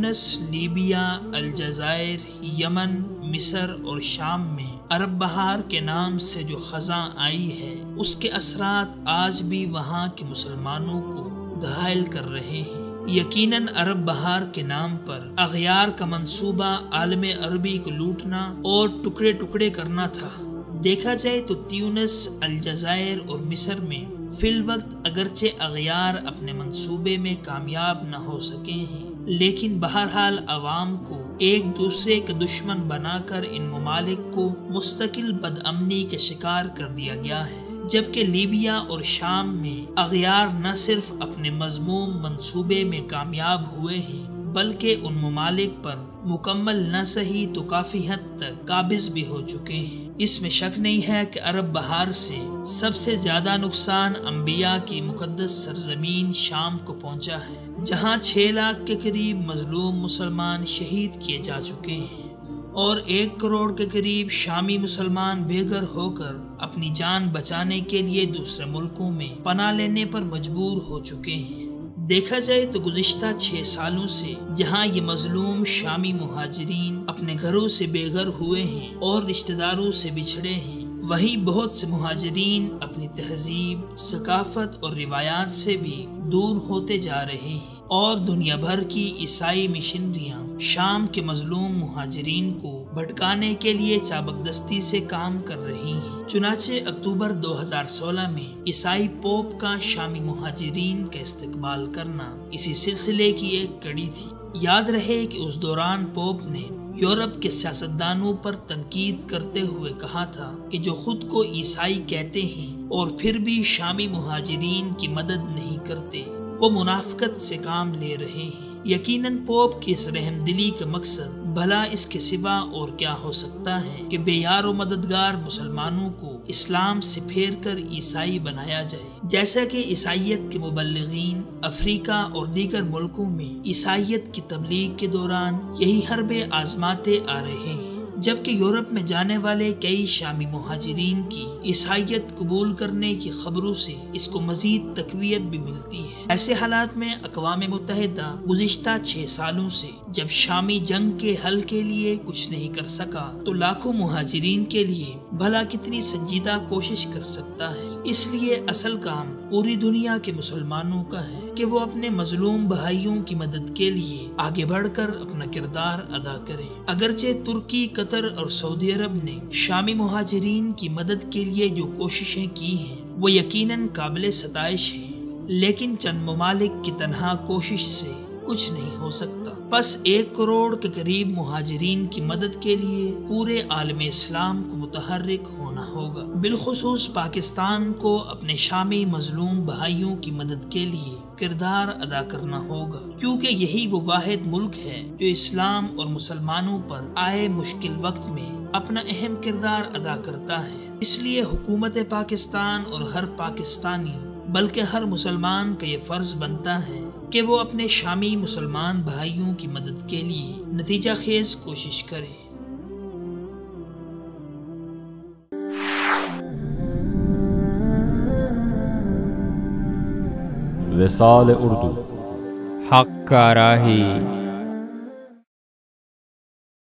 تیونس، Libya, الجزائر، یمن، مصر اور شام میں عرب بہار کے نام سے جو خزاں آئی ہے اس کے اثرات آج بھی وہاں کے مسلمانوں کو گھائل کر رہے ہیں۔ یقیناً عرب بہار کے نام پر اغیار کا منصوبہ عالم عربی کو لوٹنا اور ٹکڑے ٹکڑے کرنا تھا۔ دیکھا جائے تو تیونس، الجزائر اور مصر میں فی الوقت اگرچہ اغیار اپنے منصوبے میں کامیاب نہ ہو سکے ہیں، لیکن بہرحال عوام کو ایک دوسرے کا دشمن بنا کر ان ممالک کو مستقل بدامنی کے شکار کر دیا گیا ہے، جبکہ لیبیا اور شام میں اغیار نہ صرف اپنے مذموم منصوبے میں کامیاب ہوئے ہیں بلکہ ان ممالک پر مکمل نہ صحیح تو کافی حد تک قابض بھی ہو چکے ہیں۔ اس میں شک نہیں ہے کہ عرب بہار سے سب سے زیادہ نقصان انبیاء کی مقدس سرزمین شام کو پہنچا ہے، جہاں 6 لاکھ کے قریب مظلوم مسلمان شہید کیے جا چکے ہیں اور 1 کروڑ کے قریب شامی مسلمان بے گھر ہو کر اپنی جان بچانے کے لیے دوسرے ملکوں میں پناہ لینے پر مجبور ہو چکے ہیں۔ دیکھا جائے تو گزشتہ 6 سالوں سے جہاں یہ مظلوم شامی مہاجرین اپنے گھروں سے بے گھر ہوئے ہیں اور رشتہ داروں سے بچھڑے ہیں، وہیں بہت سے مہاجرین اپنی تہذیب، ثقافت اور روایات سے بھی دور ہوتے جا رہے ہیں، اور دنیا بھر کی عیسائی مشنریاں شام کے مظلوم مہاجرین کو بھٹکانے کے لیے چابکدستی سے کام کر رہی ہیں۔ چنانچہ اکتوبر 2016 میں عیسائی پوپ کا شامی مہاجرین کا استقبال کرنا اسی سلسلے کی ایک کڑی تھی۔ یاد رہے کہ اس دوران پوپ نے یورپ کے سیاستدانوں پر تنقید کرتے ہوئے کہا تھا کہ جو خود کو عیسائی کہتے ہیں اور پھر بھی شامی مہاجرین کی مدد نہیں کرتے، وہ منافقت سے کام لے رہے ہیں۔ یقیناً پوپ کی اس رحم دلی کا مقصد بھلا اس کے سوا اور کیا ہو سکتا ہے کہ بے یار و مددگار مسلمانوں کو اسلام سے پھیر کر عیسائی بنایا جائے، جیسا کہ عیسائیت کے مبلغین افریقہ اور دیگر ملکوں میں عیسائیت کی تبلیغ کے دوران یہی حربیں آزماتے آ رہے ہیں، جبکہ یورپ میں جانے والے کئی شامی مہاجرین کی عیسائیت قبول کرنے کی خبروں سے اس کو مزید تقویت بھی ملتی ہے۔ ایسے حالات میں اقوام متحدہ گزشتہ 6 سالوں سے جب شامی جنگ کے حل کے لیے کچھ نہیں کر سکا تو لاکھوں مہاجرین کے لیے بھلا کتنی سنجیدہ کوشش کر سکتا ہے۔ اس لیے اصل کام پوری دنیا کے مسلمانوں کا ہے کہ وہ اپنے مظلوم بھائیوں کی مدد کے لیے آگے بڑھ کر اپنا کردار ادا کریں۔ اگرچہ ترکی، قطر اور سعودی عرب نے شامی مہاجرین کی مدد کے لیے جو کوششیں کی ہیں وہ یقیناً قابل ستائش ہیں، لیکن چند ممالک کی تنہا کوشش سے کچھ نہیں ہو سکتا۔ بس 1 کروڑ کے قریب مہاجرین کی مدد کے لیے پورے عالم اسلام کو متحرک ہونا ہوگا، بالخصوص پاکستان کو اپنے شامی مظلوم بھائیوں کی مدد کے لیے کردار ادا کرنا ہوگا، کیونکہ یہی وہ واحد ملک ہے جو اسلام اور مسلمانوں پر آئے مشکل وقت میں اپنا اہم کردار ادا کرتا ہے۔ اس لیے حکومت پاکستان اور ہر پاکستانی بلکہ ہر مسلمان کا یہ فرض بنتا ہے کہ وہ اپنے شامی مسلمان بھائیوں کی مدد کے لیے نتیجہ خیز کوشش کرے۔ وصال اردو، حق کا راہی